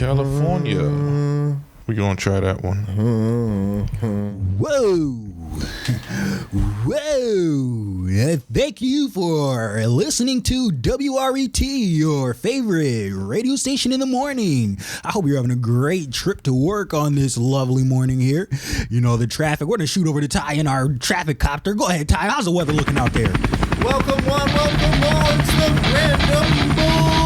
California. We gonna try that one. Whoa. Thank you for listening to WRET, your favorite radio station in the morning. I hope you're having a great trip to work on this lovely morning here. You know, the traffic. We're going to shoot over to Ty in our traffic copter. Go ahead, Ty. How's the weather looking out there? Welcome one, welcome all. It's the Random Bull.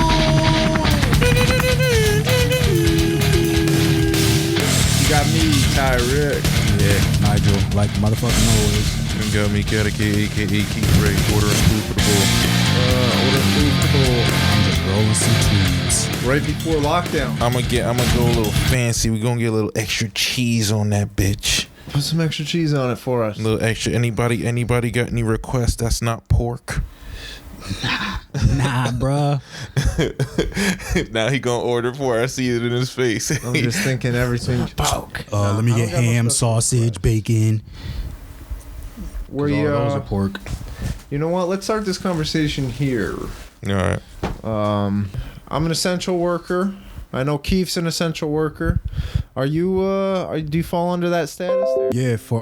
You got me, Tyrick. Yeah, Nigel, like motherfucking always. You got me, Katake, aka Keith Ray. Ordering food for the bull. Ordering food for the bull. I'm just rolling some tweets. Right before lockdown. I'm gonna go a little fancy. We're gonna get a little extra cheese on that bitch. Put some extra cheese on it for us. A little extra. Anybody got any requests that's not pork? Nah, bruh. Now he gonna order for it. I see it in his face. I'm just thinking everything. Pork. Let me get ham, sausage, bacon. Where All you? those are pork. You know what? Let's start this conversation here. All right. I'm an essential worker. I know Keith's an essential worker. Are you? Do you fall under that status there? Yeah, for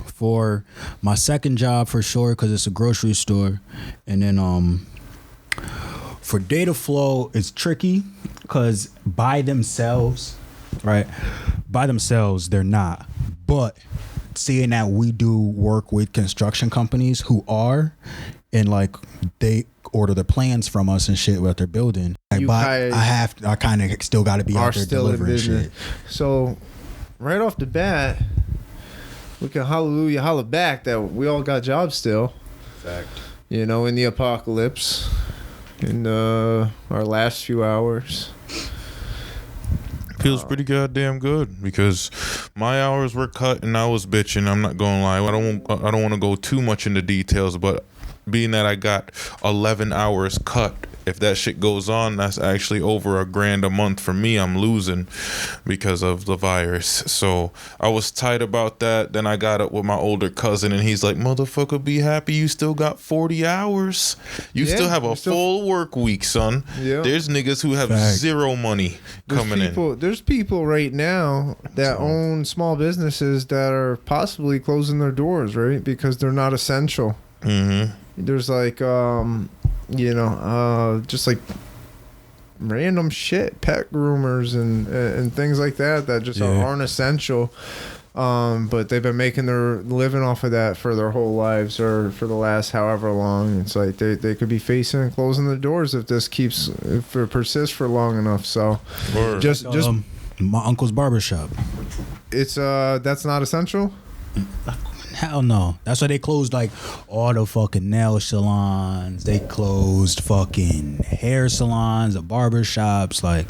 for my second job for sure, because it's a grocery store, and then for data flow it's tricky because by themselves, right? By themselves they're not, but seeing that we do work with construction companies who are, and like they order the plans from us and shit what they're building. Like, I kind of still got to be out there delivering shit. So right off the bat, we can holla back that we all got jobs still. Fact. You know, in the apocalypse, in our last few hours. Feels pretty goddamn good because my hours were cut and I was bitching. I'm not gonna lie. I don't want to go too much into details, but being that I got 11 hours cut, if that shit goes on, that's actually over $1,000 a month for me. I'm losing because of the virus. So I was tight about that. Then I got up with my older cousin and he's like, motherfucker, be happy you still got 40 hours. You still have a full work week, son. Yeah. There's niggas who have zero money coming in. There's people right now that own small businesses that are possibly closing their doors, right? Because they're not essential. Mm-hmm. There's like, just like random shit, pet groomers and things like that just aren't essential. But they've been making their living off of that for their whole lives or for the last however long. It's like they could be facing closing the doors if it persists for long enough. So just my uncle's barbershop. It's that's not essential. Hell no. That's why they closed like all the fucking nail salons. They closed fucking hair salons, the barbershops, like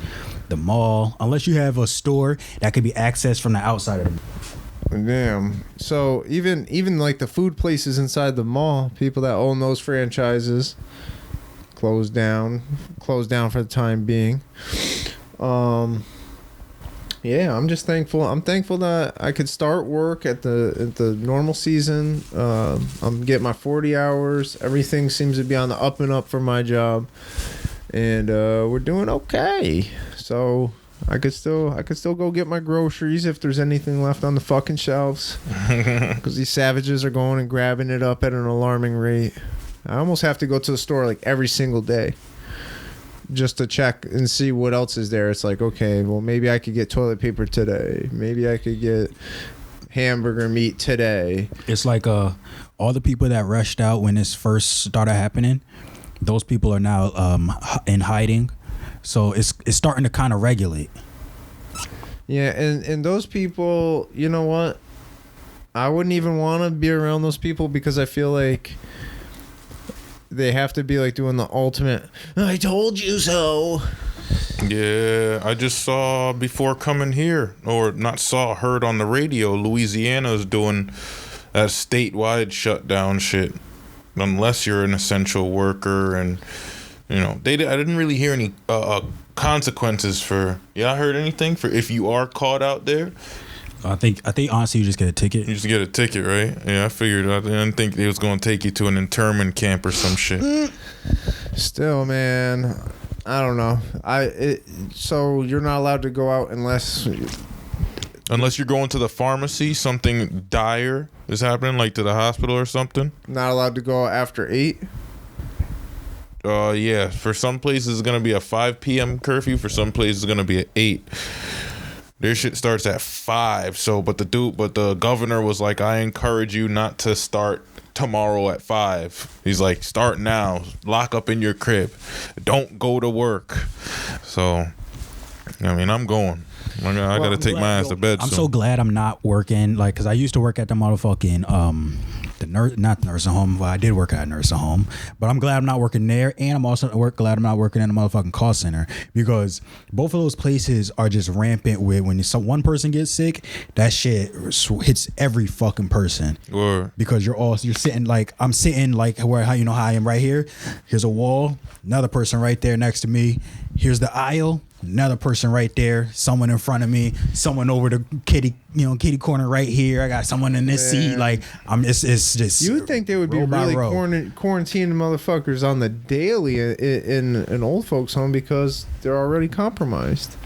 the mall. Unless you have a store that could be accessed from the outside of the mall. Damn. So even like the food places inside the mall, people that own those franchises closed down for the time being. Yeah, I'm just thankful. I'm thankful that I could start work at the normal season. I'm getting my 40 hours. Everything seems to be on the up and up for my job, and we're doing okay. So I could still go get my groceries if there's anything left on the fucking shelves, because these savages are going and grabbing it up at an alarming rate. I almost have to go to the store like every single day, just to check and see what else is there. It's like, okay, well, maybe I could get toilet paper today. Maybe I could get hamburger meat today. It's like all the people that rushed out when this first started happening, those people are now in hiding. So it's starting to kind of regulate. Yeah, and those people, you know what? I wouldn't even want to be around those people because I feel like they have to be like doing the ultimate "I told you so." Yeah, I just saw before coming here, or not saw, heard on the radio, Louisiana's doing a statewide shutdown shit. Unless you're an essential worker, and you know, I didn't really hear any consequences for. Yeah, I heard anything for if you are caught out there. I think honestly you just get a ticket. You just get a ticket, right? Yeah, I figured. I didn't think it was going to take you to an internment camp or some shit. Still, man, I don't know. So you're not allowed to go out unless Unless you're going to the pharmacy, something dire is happening, like to the hospital or something. not allowed to go out after 8. Yeah. For some places, it's gonna be a 5 p.m. curfew. For some places, it's gonna be at 8. Their shit starts at 5. So, but the governor was like, I encourage you not to start tomorrow at 5. He's like, start now. Lock up in your crib. Don't go to work. So, I mean, I'm going. I gotta take my ass to bed. I'm soon. so glad I'm not working, like, because I used to work at the motherfucking not the nursing home. Well, I did work at a nursing home, but I'm glad I'm not working there, and I'm also glad I'm not working in a motherfucking call center, because both of those places are just rampant with when one person gets sick, that shit hits every fucking person. Or Because you're sitting like I'm sitting like how I am right here. Here's a wall, another person right there next to me. Here's the aisle. Another person right there, someone in front of me, someone over the kitty corner right here. I got someone in this seat. Like it's just. You would think they would be really quarantining motherfuckers on the daily in old folks' home because they're already compromised.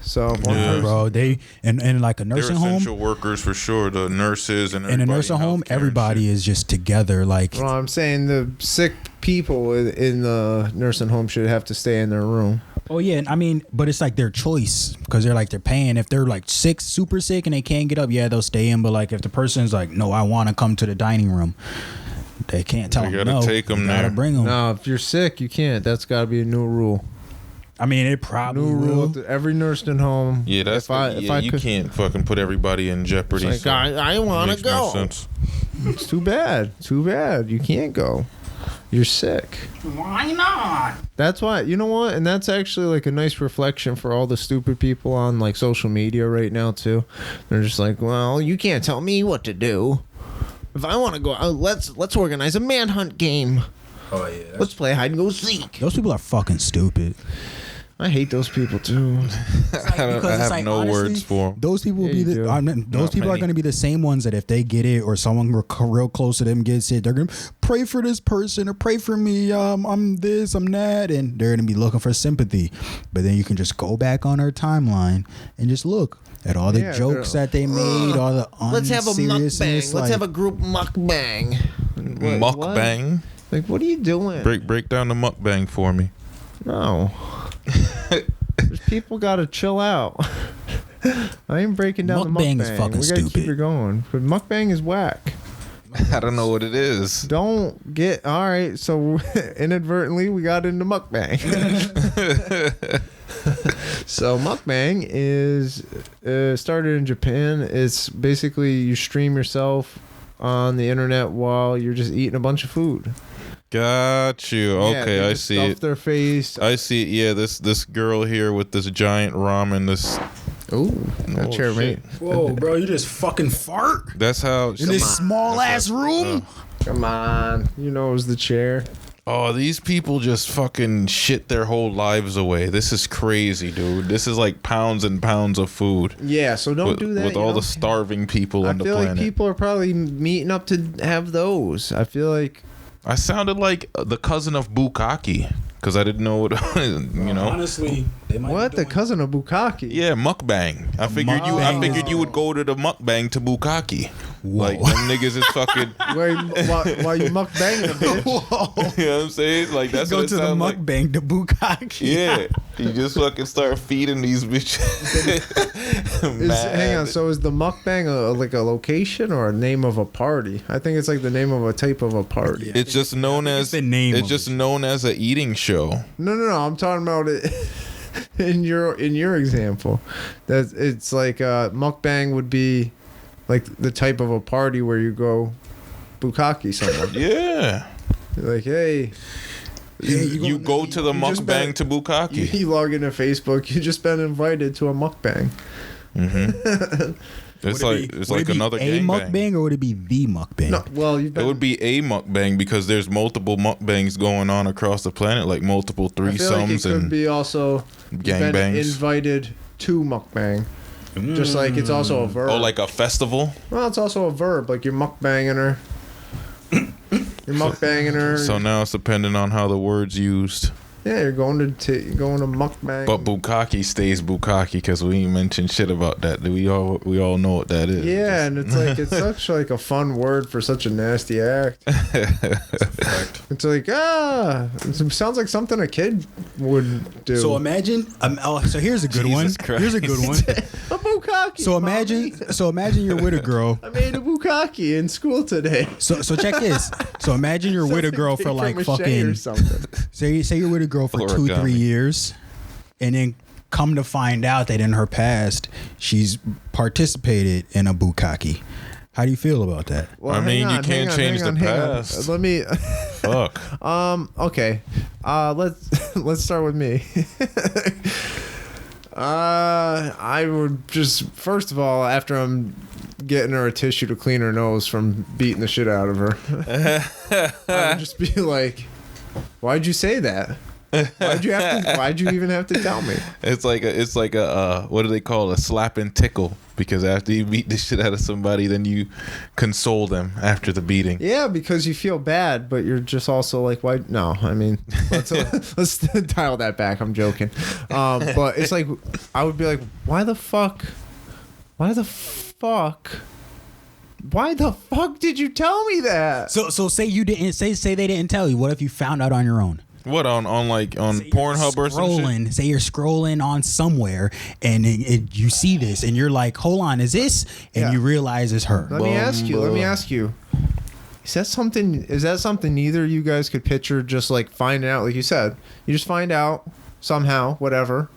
So, bro, they and like a nursing home, essential workers for sure. The nurses and in a nursing home, everybody is just together. Like, well, I'm saying the sick people in the nursing home should have to stay in their room. oh yeah, I mean, but it's like their choice because they're paying. If they're like sick, super sick, and they can't get up, yeah, they'll stay in. But like if the person's like, no, I want to come to the dining room, they can't tell them no. You gotta take them there. Gotta bring them. No, if you're sick, you can't. That's got to be a new rule. I mean, it probably New will. rule. Every nursing home. Yeah, that's you can't fucking put everybody in jeopardy. It's like, I want to go. No sense. It's too bad. Too bad. You can't go. You're sick. Why not? That's why, you know what? And that's actually like a nice reflection for all the stupid people on like social media right now too. They're just like, well, you can't tell me what to do. If I want to go out, let's organize a manhunt game. Oh yeah. Let's play hide and go seek. Those people are fucking stupid. I hate those people too. I have no words for them. Those people will be those people are going to be the same ones that if they get it or someone real close to them gets it, they're going to pray for this person or pray for me. I'm this, I'm that, and they're going to be looking for sympathy. But then you can just go back on our timeline and just look at all the jokes that they made, all the let's have a MukkBang. Like, let's have a group MukkBang. MukBang. Like, what are you doing? Break down the MukBang for me. No. People gotta chill out. I ain't breaking down the MukBang. Is fucking we gotta stupid. keep it going. But MukBang is whack. I don't know what it is. Don't get all right. So inadvertently, we got into MukBang. So MukBang is started in Japan. It's basically you stream yourself on the internet while you're just eating a bunch of food. Got you. Okay, I see it. Their face. I see it. Yeah, this girl here with this giant ramen. This. Ooh, that chair, mate. Whoa, bro, you just fucking fart That's how. in this small ass room. Come on, you know it was the chair. Oh, these people just fucking shit their whole lives away. This is crazy, dude. This is like pounds and pounds of food. Yeah, so don't do that. With all the starving people on the planet. I feel like people are probably meeting up to have those. I feel like. I sounded like the cousin of Bukkake because I didn't know what, you know. Honestly, they might what, the cousin of Bukkake? Yeah, MukBang. I figured you would go to the MukBang to Bukkake. Whoa. Like them niggas is fucking. While you MukBanging a bitch. Whoa. You know what I'm saying? Like that's go what it to the sounds like. MukBang to Bukkake. Yeah, you just fucking start feeding these bitches. Hang on, so is the MukBang like a location or a name of a party? I think it's like the name of a type of a party. It's just known as the name. It's just known as an eating show. No. I'm talking about it in your example. That it's like MukBang would be like the type of a party where you go bukkake someone. Yeah. You're like, hey. You go to the MukBang to Bukkake. You log into Facebook. You just been invited to a MukBang. Mm-hmm. It's like another a gangbang. MukBang, or would it be the MukBang? No, well, It would be a MukBang because there's multiple MukBangs going on across the planet, like multiple threesomes I feel like it could be also gangbangs. Invited to MukBang. Just like it's also a verb. Oh, like a festival? Well, it's also a verb. Like you're MukBanging her. You're MukBanging her. So now it's depending on how the word's used. Yeah, you're going to MukBang. But bukkake stays bukkake because we ain't mentioned shit about that. We all know what that is. Yeah, and it's like it's such like a fun word for such a nasty act. It's like it sounds like something a kid would do. So imagine. So here's a good one. Here's a good one. A bukkake. So imagine you're with a girl. I made a bukkake in school today. So check this. So imagine you're with a girl for like fucking. Or something. Say you're with a girl for 2-3 years, and then come to find out that in her past she's participated in a bukkake. How do you feel about that? Well, I mean, you can't change the past. Let me. Fuck. Okay. Let's start with me. I would just first of all, after I'm getting her a tissue to clean her nose from beating the shit out of her, I would just be like, "Why'd you say that? Why'd you even have to tell me?" It's like a what do they call it? A slap and tickle, because after you beat the shit out of somebody, then you console them after the beating. Yeah, because you feel bad, but you're just also like, why? No, I mean, let's dial that back. I'm joking, but it's like I would be like, why the fuck did you tell me that? So say you didn't say they didn't tell you. What if you found out on your own? What on Pornhub or some shit? Say you're scrolling on somewhere and you see this and you're like, hold on, is this? And you realize it's her. Let me ask you. Is that something neither of you guys could picture? Just like finding out, like you said, you just find out somehow, whatever.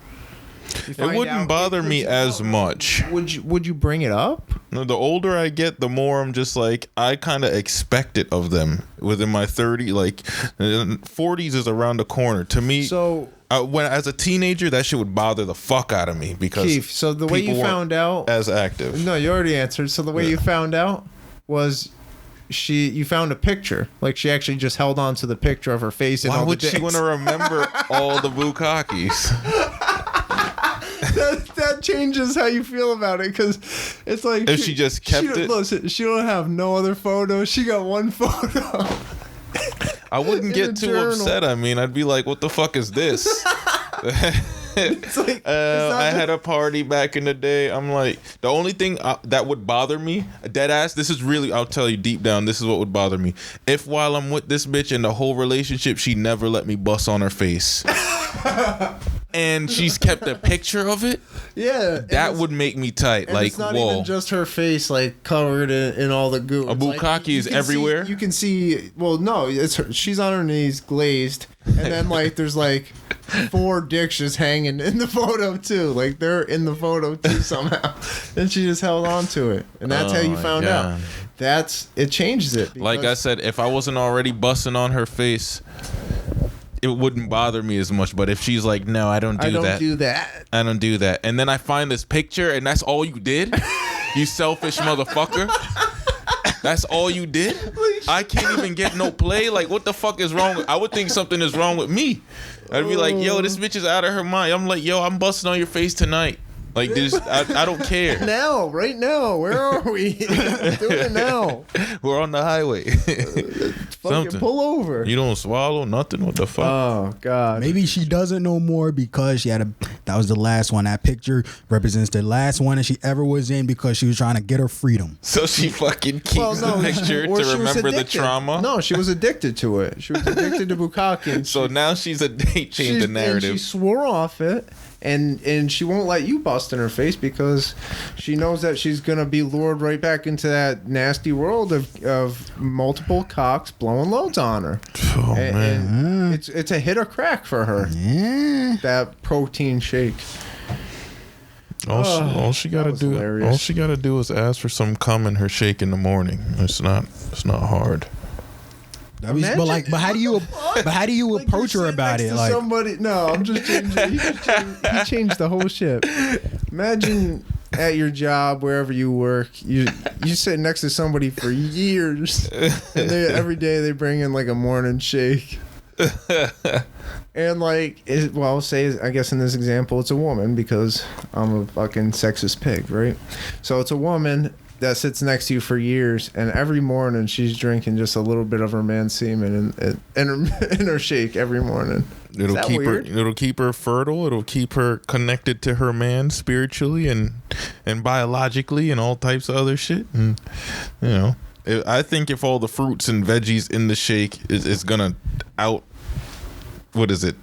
It wouldn't bother me as much. Would you bring it up? No, the older I get, the more I'm just like, I kind of expect it of them. Within my 40s is around the corner. To me, so when as a teenager, that shit would bother the fuck out of me because Keith, so the way you found out as active. No, you already answered. So the way you found out was you found a picture. Like she actually just held on to the picture of her face. And why all would the she want to remember all the bukkakes? That changes how you feel about it, because it's like if she just kept it. Listen, she don't have no other photos. She got one photo. I wouldn't get too upset. I mean, I'd be like, "What the fuck is this?" It's like, I had a party back in the day. I'm like, the only thing that would bother me, dead ass. This is really, I'll tell you deep down. This is what would bother me. If while I'm with this bitch in the whole relationship, she never let me bust on her face. And she's kept a picture of it. Yeah, that would make me tight. And like, it's not whoa, even just her face, like covered in all the goo. A bukkake is everywhere. You can see. Well, no, it's her. She's on her knees, glazed, and then like there's like 4 dicks just hanging in the photo too. Like they're in the photo too somehow, and she just held on to it, and that's how you found out. It changes it. Like I said, if I wasn't already busting on her face, it wouldn't bother me as much. But if she's like, no, I don't do that. And then I find this picture and that's all you did? You selfish motherfucker. That's all you did? I can't even get no play? Like, what the fuck is wrong? I would think something is wrong with me. I'd be like, yo, this bitch is out of her mind. I'm like, yo, I'm busting on your face tonight. Like, I don't care. Right now. Where are we? Do it now. We're on the highway. Fucking pull over. You don't swallow nothing? What the fuck? Oh, God. Maybe she doesn't know more because that was the last one. That picture represents the last one that she ever was in because she was trying to get her freedom. So she fucking keeps the picture to remember the trauma? No, she was addicted to it. She was addicted to bukkake. So now she's changed the narrative. And she swore off it. And she won't let you bust in her face because she knows that she's gonna be lured right back into that nasty world of multiple cocks blowing loads on her. Oh man, and it's a hit or crack for her. Yeah, that protein shake. All she gotta do is ask for some cum in her shake in the morning. It's not hard. But how do you approach her about it? Like somebody, no, I'm just changing. He changed the whole shit. Imagine at your job, wherever you work, you sit next to somebody for years, and every day they bring in like a morning shake. And like, I guess in this example, it's a woman because I'm a fucking sexist pig, right? So it's a woman. that sits next to you for years, and every morning she's drinking just a little bit of her man's semen in her shake every morning. It'll keep her. It'll keep her fertile. It'll keep her connected to her man spiritually and biologically and all types of other shit. And you know, I think if all the fruits and veggies in the shake is gonna what is it?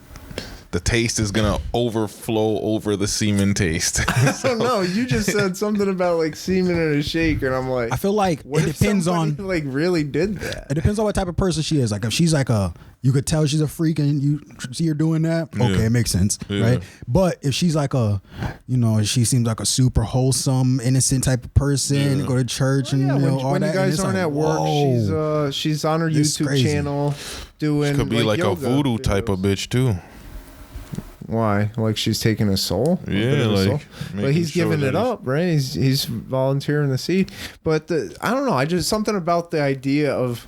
The taste is gonna overflow over the semen taste. I don't know. You just said something about like semen in a shake, and I'm like, I feel like it depends on like really did that. It depends on what type of person she is. Like if she's like you could tell she's a freak and you see her doing that. Okay, it makes sense, right? But if she's like she seems like a super wholesome, innocent type of person, go to church and all when that. you guys aren't at work, she's on her YouTube channel doing. She could be like yoga a voodoo videos. type of bitch too. Why? Like she's taking a soul? Yeah, like. But he's giving it up, right? He's volunteering the seed. But I don't know. I just something about the idea of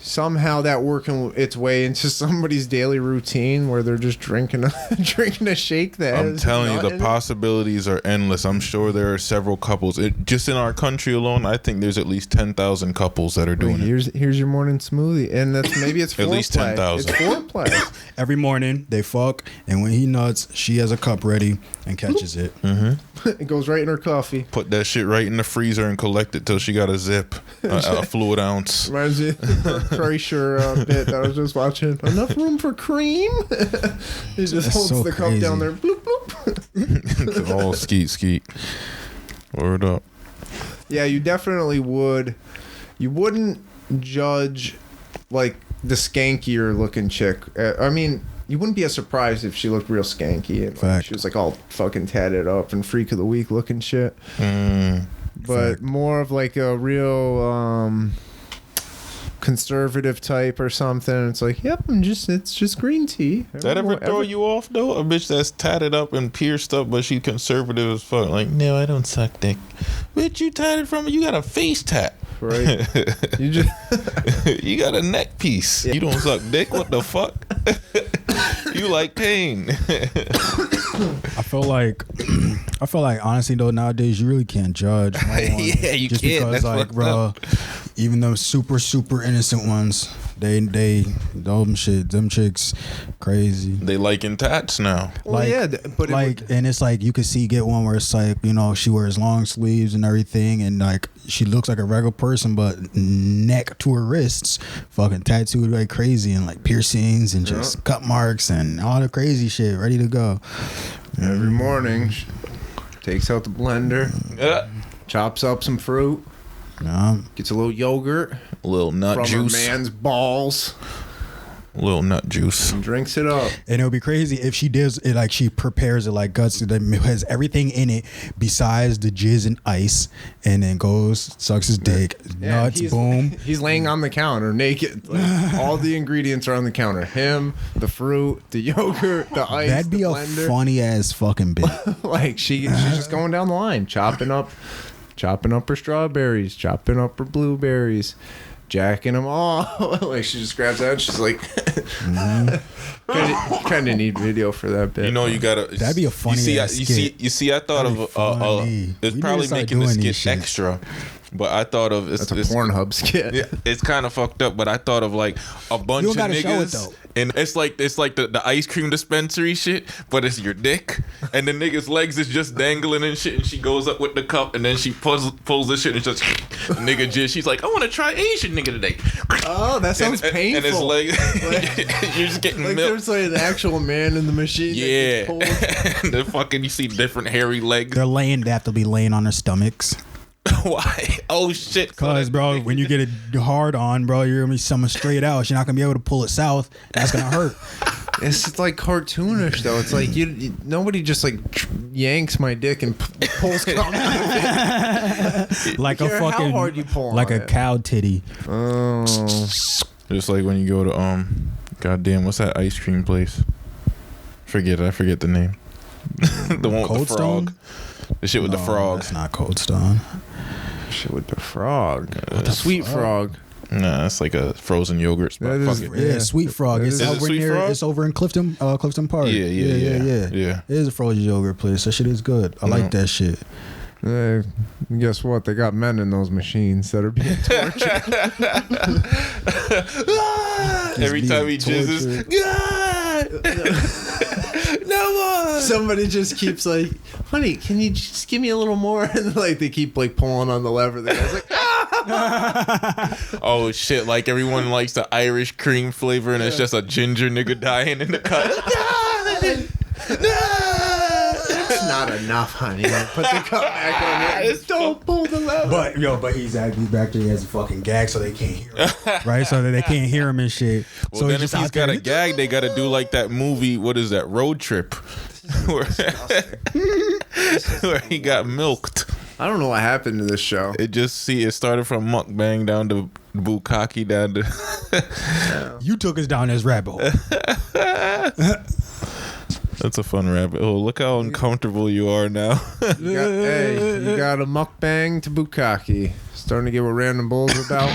somehow that working its way into somebody's daily routine where they're just drinking a shake that I'm has telling you, nut the in it. possibilities are endless. I'm sure there are several couples. Just in our country alone, I think there's at least 10,000 couples that are doing it. Here's your morning smoothie, and maybe it's At least 10,000. It's foreplay. Every morning they fuck, and when he nuts, she has a cup ready and catches it. It goes right in her coffee. Put that shit right in the freezer and collect it till she got a zip, a fluid ounce. Reminds me of the Kreischer bit that I was just watching. Enough room for cream? He just That's holds so the crazy. cup down there. Bloop, bloop. It's all skeet. Word up. Yeah, you definitely would. You wouldn't judge like the skankier looking chick. I mean, you wouldn't be as surprised if she looked real skanky and like, she was like all fucking tatted up and freak of the week looking shit. But more of like a real conservative type or something. It's like, yep, it's just green tea. That ever throw you off though? A bitch that's tatted up and pierced up, but she's conservative as fuck. Like, no, I don't suck dick. Bitch, you tatted from? You got a face tat. Right. You got a neck piece. You don't suck dick. What the fuck? You like pain. I feel like honestly though nowadays you really can't judge. No one, Yeah, you just can't. because That's like fucked bro, up. even the super innocent ones, them chicks crazy. They liking tats now. Well, yeah, but and it's like you could get one where it's like, she wears long sleeves and everything, and like she looks like a regular person, but neck to her wrists, fucking tattooed like crazy, and like piercings and just cut marks and all the crazy shit ready to go. every morning takes out the blender, chops up some fruit, gets a little yogurt, A little nut from juice. her man's balls, A little nut juice. and drinks it up. And it would be crazy if she does it, like she prepares it like guts, that has everything in it besides the jizz and ice, and then goes, sucks his dick, nuts, boom. He's laying on the counter naked. Like, all the ingredients are on the counter. Him, the fruit, the yogurt, the ice, That'd be the a blender. funny ass fucking bit. Like she's just going down the line, chopping up her strawberries, chopping up her blueberries, jacking them all. Like she just grabs that and she's like, kind of need video for that bit. You know, you gotta. That'd be a funny ass skit. You see. I thought That'd be of. funny. It's We probably need to start making the doing these skit shits. extra, but I thought of That's a Pornhub skit. Yeah, it's kind of fucked up, but I thought of like a bunch You of don't gotta show it, niggas, though. and it's like the ice cream dispensary shit, but it's your dick, and the nigga's legs is just dangling and shit, and she goes up with the cup, and then she pulls the shit, and just the nigga just she's like, I want to try Asian nigga today. Oh, that sounds painful. And his leg, you're just getting like milk. there's like an actual man in the machine. Yeah, that gets and the fucking you see different hairy legs. They have to be laying on their stomachs. Why? Oh shit! Cause bro, when you get it hard on, bro, you're gonna be something straight out. You're not gonna be able to pull it south. That's gonna hurt. It's like cartoonish though. It's like you nobody just like yanks my dick and pulls cum out of it. Like a Care how fucking, hard you pull like on a it. cow titty. Oh, Just like when you go to goddamn, what's that ice cream place? I forget the name. The one with Cold the frog. Stone? The shit with the frog. That's not Cold Stone. shit with the frog. The sweet frog. Nah, it's like a frozen yogurt spot. That Fuck is- it. Yeah, Sweet Frog. It's Is it over Sweet near. Frog? It's over in Clifton Park. Yeah. It is a frozen yogurt place. That shit is good. I like that shit. Guess what? They got men in those machines that are being tortured. Every time he jizzes, no more. Somebody just keeps like, honey, can you just give me a little more? And like they keep like pulling on the lever. The guy's like, oh shit! Like everyone likes the Irish cream flavor, and it's just a ginger nigga dying in the cut. It's not enough, honey. Put the cup back on it. Don't pull the lever. But he's back there. He has a fucking gag, so they can't hear him. Right, so that they can't hear him and shit. Well, so then if he's got a gag, they got to do like that movie. What is that? Road Trip, where he got milked. I don't know what happened to this show. It started from MukkBang down to Bukkake down to. You took us down this rabbit hole. That's a fun rabbit hole. Look how uncomfortable you are now. You got a MukkBang to Bukkake. Starting to get what Random Bull's about.